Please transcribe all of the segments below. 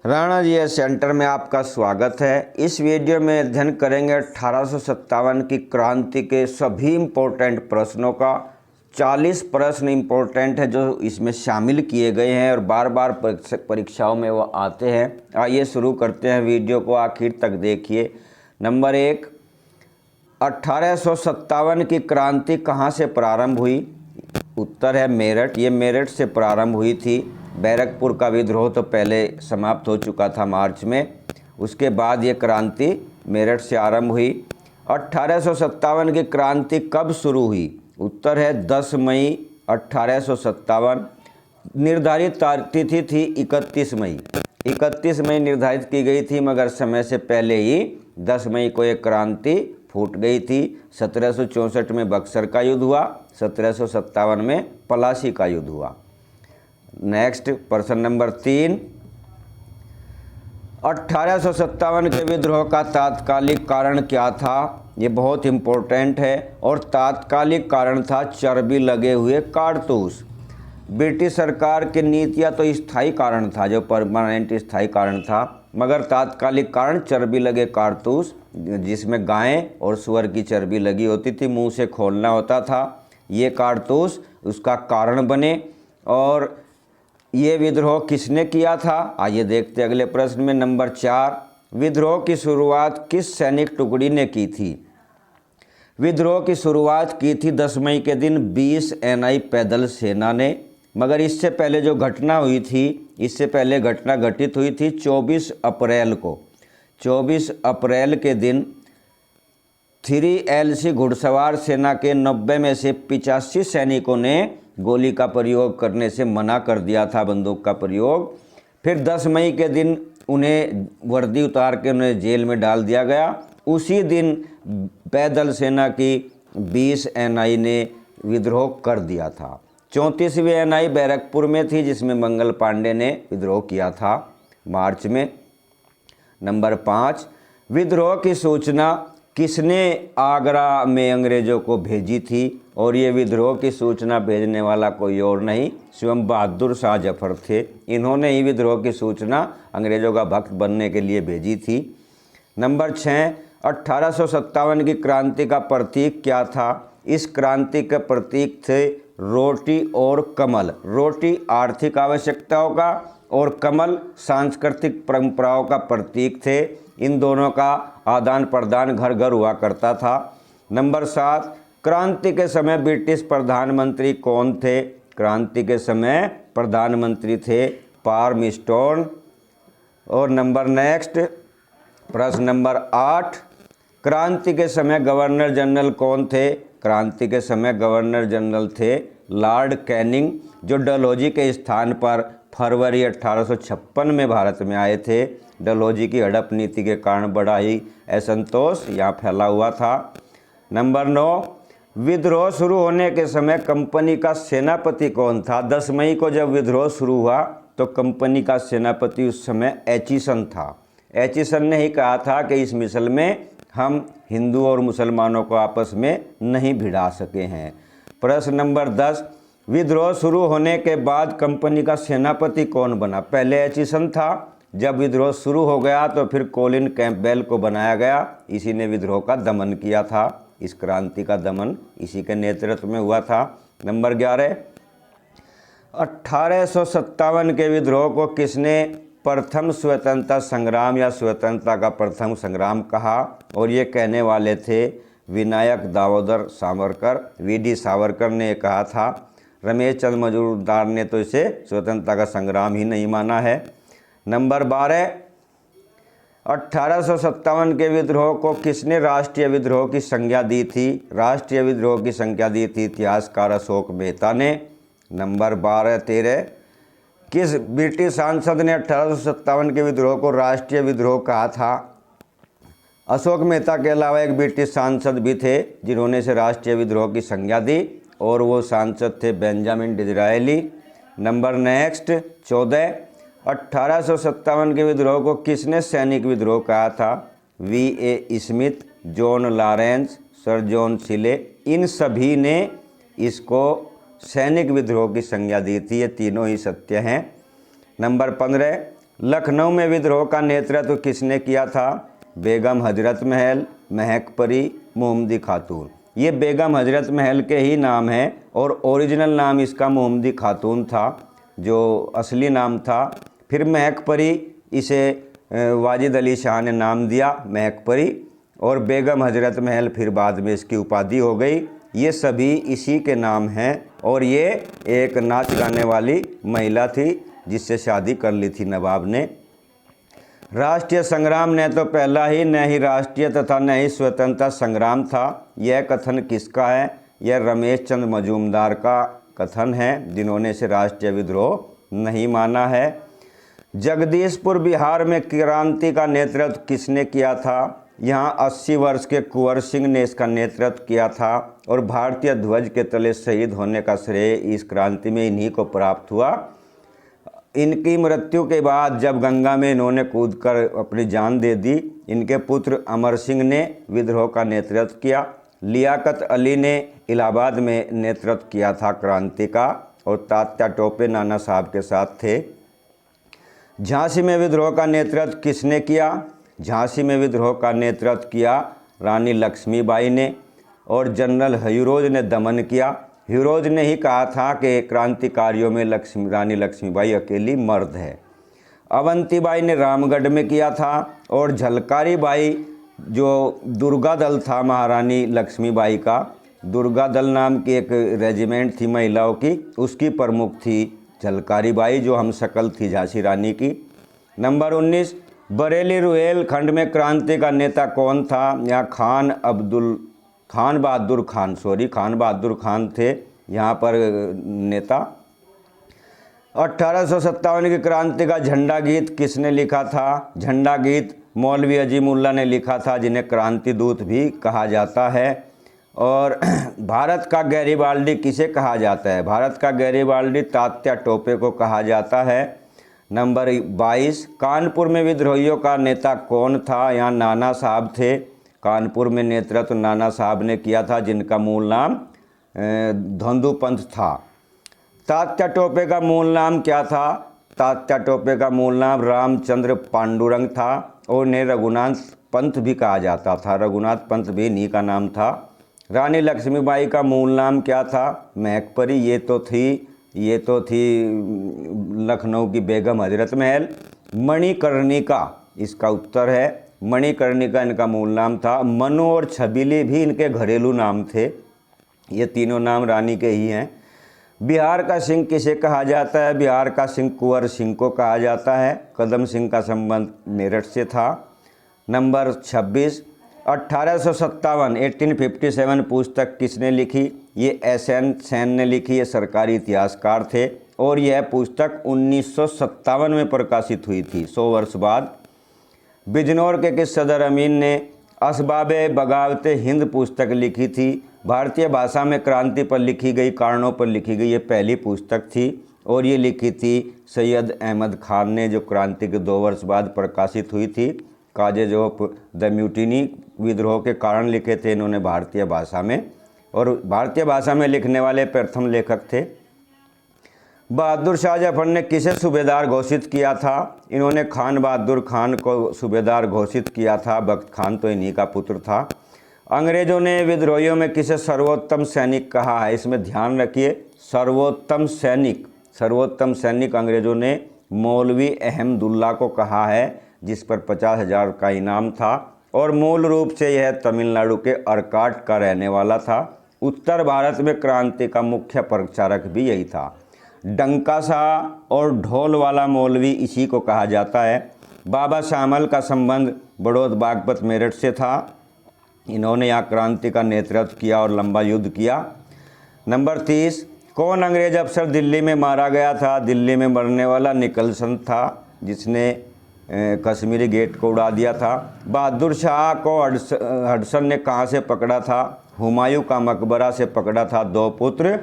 Rana G S centre में आपका स्वागत है। इस वीडियो में अध्ययन करेंगे 1857 की क्रांति के सभी इम्पोर्टेंट प्रश्नों का। 40 प्रश्न इम्पोर्टेंट है जो इसमें शामिल किए गए हैं और बार बार परीक्षाओं में वो आते हैं। आइए शुरू करते हैं, वीडियो को आखिर तक देखिए। नंबर 1, 1857 की क्रांति कहाँ से प्रारंभ हुई? उत्तर है मेरठ। ये मेरठ से प्रारंभ हुई थी। बैरकपुर का विद्रोह तो पहले समाप्त हो चुका था मार्च में, उसके बाद ये क्रांति मेरठ से आरंभ हुई। 1857 की क्रांति कब शुरू हुई? उत्तर है 10 मई 1857। निर्धारित तिथि थी 31 मई। 31 मई निर्धारित की गई थी, मगर समय से पहले ही 10 मई को एक क्रांति फूट गई थी। 1764 में बक्सर का युद्ध हुआ, 1757 में पलासी का युद्ध हुआ। नेक्स्ट प्रश्न नंबर 3, 1857 के विद्रोह का तात्कालिक कारण क्या था? ये बहुत इम्पोर्टेंट है और तात्कालिक कारण था चर्बी लगे हुए कारतूस। ब्रिटिश सरकार की नीतियाँ तो स्थायी कारण था, जो परमानेंट स्थायी कारण था, मगर तात्कालिक कारण चर्बी लगे कारतूस, जिसमें गाय और सुअर की चर्बी लगी होती थी, मुंह से खोलना होता था। ये कारतूस उसका कारण बने। और ये विद्रोह किसने किया था? आइए देखते हैं अगले प्रश्न में। नंबर 4, विद्रोह की शुरुआत किस सैनिक टुकड़ी ने की थी? विद्रोह की शुरुआत की थी 10 मई के दिन 20 NI पैदल सेना ने, मगर इससे पहले जो घटना हुई थी, इससे पहले घटना घटित हुई थी 24 अप्रैल को। 24 अप्रैल के दिन 3LC घुड़सवार सेना के 90 में से 85 सैनिकों ने गोली का प्रयोग करने से मना कर दिया था, बंदूक का प्रयोग। फिर 10 मई के दिन उन्हें वर्दी उतार के उन्हें जेल में डाल दिया गया। उसी दिन पैदल सेना की 20 NI ने विद्रोह कर दिया था। 34वीं NI बैरकपुर में थी, जिसमें मंगल पांडे ने विद्रोह किया था मार्च में। नंबर 5, विद्रोह की सूचना किसने आगरा में अंग्रेज़ों को भेजी थी? और ये विद्रोह की सूचना भेजने वाला कोई और नहीं, स्वयं बहादुर शाह जफर थे। इन्होंने ही विद्रोह की सूचना अंग्रेज़ों का भक्त बनने के लिए भेजी थी। नंबर 6, 1857 की क्रांति का प्रतीक क्या था? इस क्रांति के प्रतीक थे रोटी और कमल। रोटी आर्थिक आवश्यकताओं का और कमल सांस्कृतिक परंपराओं का प्रतीक थे। इन दोनों का आदान प्रदान घर घर हुआ करता था। नंबर 7, क्रांति के समय ब्रिटिश प्रधानमंत्री कौन थे? क्रांति के समय प्रधानमंत्री थे पार्मस्टोन। और नेक्स्ट प्रश्न नंबर 8, क्रांति के समय गवर्नर जनरल कौन थे? क्रांति के समय गवर्नर जनरल थे लॉर्ड कैनिंग, जो डलहौजी के स्थान पर फरवरी 1856 में भारत में आए थे। डलहौजी की हड़प नीति के कारण बड़ा ही असंतोष यहाँ फैला हुआ था। नंबर 9, विद्रोह शुरू होने के समय कंपनी का सेनापति कौन था? 10 मई को जब विद्रोह शुरू हुआ तो कंपनी का सेनापति उस समय एचिसन था। एचिसन ने ही कहा था कि इस मिसल में हम हिंदू और मुसलमानों को आपस में नहीं भिड़ा सके हैं। प्रश्न नंबर 10, विद्रोह शुरू होने के बाद कंपनी का सेनापति कौन बना? पहले एचिसन था, जब विद्रोह शुरू हो गया तो फिर कोलिन कैंपबेल को बनाया गया। इसी ने विद्रोह का दमन किया था। इस क्रांति का दमन इसी के नेतृत्व में हुआ था। नंबर 11, 1857 के विद्रोह को किसने प्रथम स्वतंत्रता संग्राम या स्वतंत्रता का प्रथम संग्राम कहा? और ये कहने वाले थे विनायक दामोदर सावरकर। VD सावरकर ने कहा था। रमेश चंद्र मजूमदार ने तो इसे स्वतंत्रता का संग्राम ही नहीं माना है। नंबर 12, 1857 के विद्रोह को किसने राष्ट्रीय विद्रोह की संज्ञा दी थी? राष्ट्रीय विद्रोह की संज्ञा दी थी इतिहासकार अशोक मेहता ने। नंबर 13, किस ब्रिटिश सांसद ने 1857 के विद्रोह को राष्ट्रीय विद्रोह कहा था? अशोक मेहता के अलावा एक ब्रिटिश सांसद भी थे जिन्होंने इसे राष्ट्रीय विद्रोह की संज्ञा दी, और वो सांसद थे बेंजामिन डिज़रायली। नंबर नेक्स्ट 14, 1857 के विद्रोह को किसने सैनिक विद्रोह कहा था? VA Smith, John Lawrence, sir John सिले, इन सभी ने इसको सैनिक विद्रोह की संज्ञा दी थी। ये तीनों ही सत्य हैं। नंबर 15, लखनऊ में विद्रोह का नेतृत्व किसने किया था? बेगम हजरत महल, महक परी, मोहम्मदी खातून। ये बेगम हजरत महल के ही नाम हैं और ओरिजिनल नाम इसका मोहम्मदी खातून था, जो असली नाम था। फिर महक परी, इसे वाजिद अली शाह ने नाम दिया महक परी, और बेगम हजरत महल फिर बाद में इसकी उपाधि हो गई। ये सभी इसी के नाम हैं और ये एक नाच गाने वाली महिला थी जिससे शादी कर ली थी नवाब ने। राष्ट्रीय संग्राम न तो पहला ही, न ही राष्ट्रीय तथा न ही स्वतंत्रता संग्राम था। यह कथन किसका है? यह रमेश चंद्र मजूमदार का कथन है, जिन्होंने इसे राष्ट्रीय विद्रोह नहीं माना है। जगदीशपुर बिहार में क्रांति का नेतृत्व किसने किया था? यहाँ 80 वर्ष के कुंवर सिंह ने इसका नेतृत्व किया था और भारतीय ध्वज के तले शहीद होने का श्रेय इस क्रांति में इन्हीं को प्राप्त हुआ। इनकी मृत्यु के बाद जब गंगा में इन्होंने कूदकर अपनी जान दे दी, इनके पुत्र अमर सिंह ने विद्रोह का नेतृत्व किया। लियाकत अली ने इलाहाबाद में नेतृत्व किया था क्रांति का और तात्या टोपे नाना साहब के साथ थे। झांसी में विद्रोह का नेतृत्व किसने किया? झांसी में विद्रोह का नेतृत्व किया रानी लक्ष्मीबाई ने और जनरल हीरोज ने दमन किया। हीरोज ने ही कहा था कि क्रांतिकारियों में रानी लक्ष्मीबाई अकेली मर्द है। अवंतीबाई ने रामगढ़ में किया था और झलकारी बाई, जो दुर्गा दल था महारानी लक्ष्मीबाई का, दुर्गा दल नाम की एक रेजिमेंट थी महिलाओं की, उसकी प्रमुख थी झलकारी बाई, जो हम शकल थी झांसी रानी की। नंबर 19, बरेली रुहेलखंड में क्रांति का नेता कौन था? यहाँ खान बहादुर खान थे यहाँ पर नेता। 1857 की क्रांति का झंडा गीत किसने लिखा था? झंडा गीत मौलवी अजीमुल्ला ने लिखा था, जिन्हें क्रांति दूत भी कहा जाता है। और भारत का गैरीबाल्डी किसे कहा जाता है? भारत का गैरीबाल्डी तात्या टोपे को कहा जाता है। नंबर 22, कानपुर में विद्रोहियों का नेता कौन था? यहाँ नाना साहब थे। कानपुर में नेतृत्व नाना साहब ने किया था, जिनका मूल नाम धंधु पंत था। तात्या टोपे का मूल नाम क्या था? तात्या टोपे का मूल नाम रामचंद्र पांडुरंग था और उन्हें रघुनाथ पंत भी कहा जाता था। रघुनाथ पंत भी इन्हीं का नाम था। रानी लक्ष्मीबाई का मूल नाम क्या था? महक परी। ये तो थी लखनऊ की बेगम हजरत महल। मणिकर्णिका इसका उत्तर है। मणिकर्णिका इनका मूल नाम था। मनु और छबीली भी इनके घरेलू नाम थे। ये तीनों नाम रानी के ही हैं। बिहार का सिंह किसे कहा जाता है? बिहार का सिंह कुंवर सिंह को कहा जाता है। कदम सिंह का संबंध मेरठ से था। नंबर 26, 1857 पुस्तक किसने लिखी? ये SN सेन ने लिखी। ये सरकारी इतिहासकार थे और यह पुस्तक 1957 में प्रकाशित हुई थी, 100 वर्ष बाद। बिजनौर के किस सदर अमीन ने असबाबे बगावते हिंद पुस्तक लिखी थी? भारतीय भाषा में क्रांति पर लिखी गई, कारणों पर लिखी गई ये पहली पुस्तक थी और ये लिखी थी सैयद अहमद खान ने, जो क्रांति के 2 वर्ष बाद प्रकाशित हुई थी। काजेज ऑफ द म्यूटिनी विद्रोह के कारण लिखे थे इन्होंने भारतीय भाषा में, और भारतीय भाषा में लिखने वाले प्रथम लेखक थे। बहादुर शाह जफर ने किसे सूबेदार घोषित किया था? इन्होंने खान बहादुर खान को सूबेदार घोषित किया था। बख्त खान तो इन्हीं का पुत्र था। अंग्रेजों ने विद्रोहियों में किसे सर्वोत्तम सैनिक कहा है? इसमें ध्यान रखिए, सर्वोत्तम सैनिक अंग्रेजों ने मौलवी अहमदुल्ला को कहा है, जिस पर 50,000 का इनाम था और मूल रूप से यह तमिलनाडु के अर्काट का रहने वाला था। उत्तर भारत में क्रांति का मुख्य प्रचारक भी यही था। डंका शाह और ढोल वाला मौलवी इसी को कहा जाता है। बाबा शामल का संबंध बड़ौद बागपत मेरठ से था। इन्होंने यहाँ क्रांति का नेतृत्व किया और लंबा युद्ध किया। नंबर 30, कौन अंग्रेज अफसर दिल्ली में मारा गया था? दिल्ली में मरने वाला निकलसन था, जिसने कश्मीरी गेट को उड़ा दिया था। बहादुर शाह को हडसन ने कहाँ से पकड़ा था? हुमायूं का मकबरा से पकड़ा था। 2 पुत्र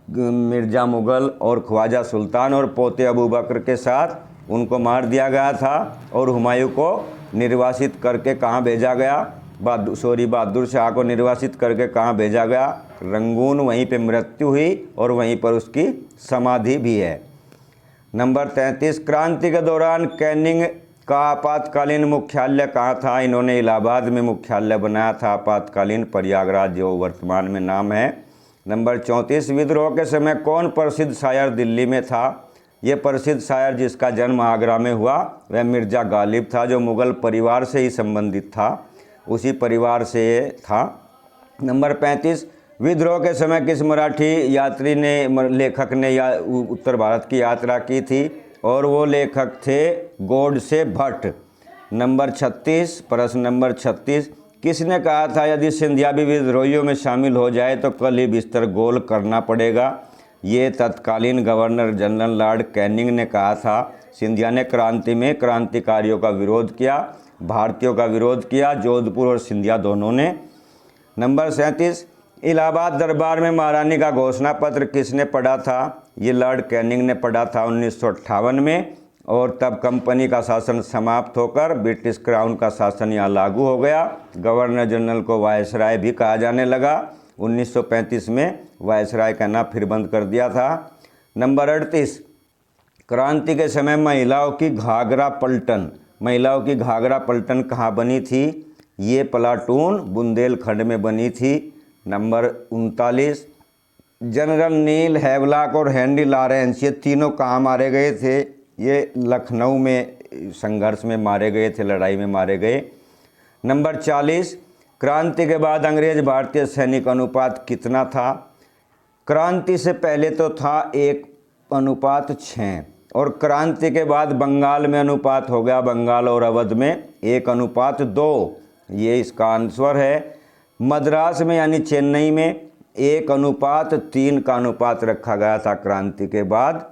मिर्ज़ा मुग़ल और ख्वाजा सुल्तान और पोते अबू बकर के साथ उनको मार दिया गया था और हुमायूं को निर्वासित करके कहाँ भेजा गया? बहादुर शाह को निर्वासित करके कहाँ भेजा गया? रंगून। वहीं पे मृत्यु हुई और वहीं पर उसकी समाधि भी है। नंबर 33, क्रांति के दौरान कैनिंग का आपातकालीन मुख्यालय कहाँ था? इन्होंने इलाहाबाद में मुख्यालय बनाया था आपातकालीन, प्रयागराज जो वर्तमान में नाम है। नंबर 34, विद्रोह के समय कौन प्रसिद्ध शायर दिल्ली में था? ये प्रसिद्ध शायर जिसका जन्म आगरा में हुआ वह मिर्ज़ा गालिब था, जो मुग़ल परिवार से ही संबंधित था, उसी परिवार से ये था। नंबर 35, विद्रोह के समय किस मराठी यात्री ने लेखक ने उत्तर भारत की यात्रा की थी? और वो लेखक थे गोडसे भट्ट। नंबर 36, प्रश्न नंबर 36, किसने कहा था यदि सिंधिया भी विद्रोहियों में शामिल हो जाए तो कल ही बिस्तर गोल करना पड़ेगा? ये तत्कालीन गवर्नर जनरल लॉर्ड कैनिंग ने कहा था। सिंधिया ने क्रांति में क्रांतिकारियों का विरोध किया, भारतीयों का विरोध किया, जोधपुर और सिंधिया दोनों ने। नंबर 37, इलाहाबाद दरबार में महारानी का घोषणा पत्र किसने पढ़ा था? ये लॉर्ड कैनिंग ने पढ़ा था 1958 में, और तब कंपनी का शासन समाप्त होकर ब्रिटिश क्राउन का शासन यहाँ लागू हो गया। गवर्नर जनरल को वायसराय भी कहा जाने लगा। 1935 में वायसराय का नाम फिर बंद कर दिया था। नंबर 38, क्रांति के समय महिलाओं की घाघरा पलटन कहाँ बनी थी? ये प्लाटून बुंदेलखंड में बनी थी। नंबर 39, जनरल नील हैवलॉक और हेनरी लॉरेंस ये तीनों कहाँ मारे गए थे? ये लखनऊ में संघर्ष में मारे गए थे, लड़ाई में मारे गए। नंबर 40, क्रांति के बाद अंग्रेज भारतीय सैनिक अनुपात कितना था? क्रांति से पहले तो था 1:6, और क्रांति के बाद बंगाल में अनुपात हो गया, बंगाल और अवध में 1:2। ये इसका आंसर है। मद्रास में यानी चेन्नई में 1:3 का अनुपात रखा गया था क्रांति के बाद।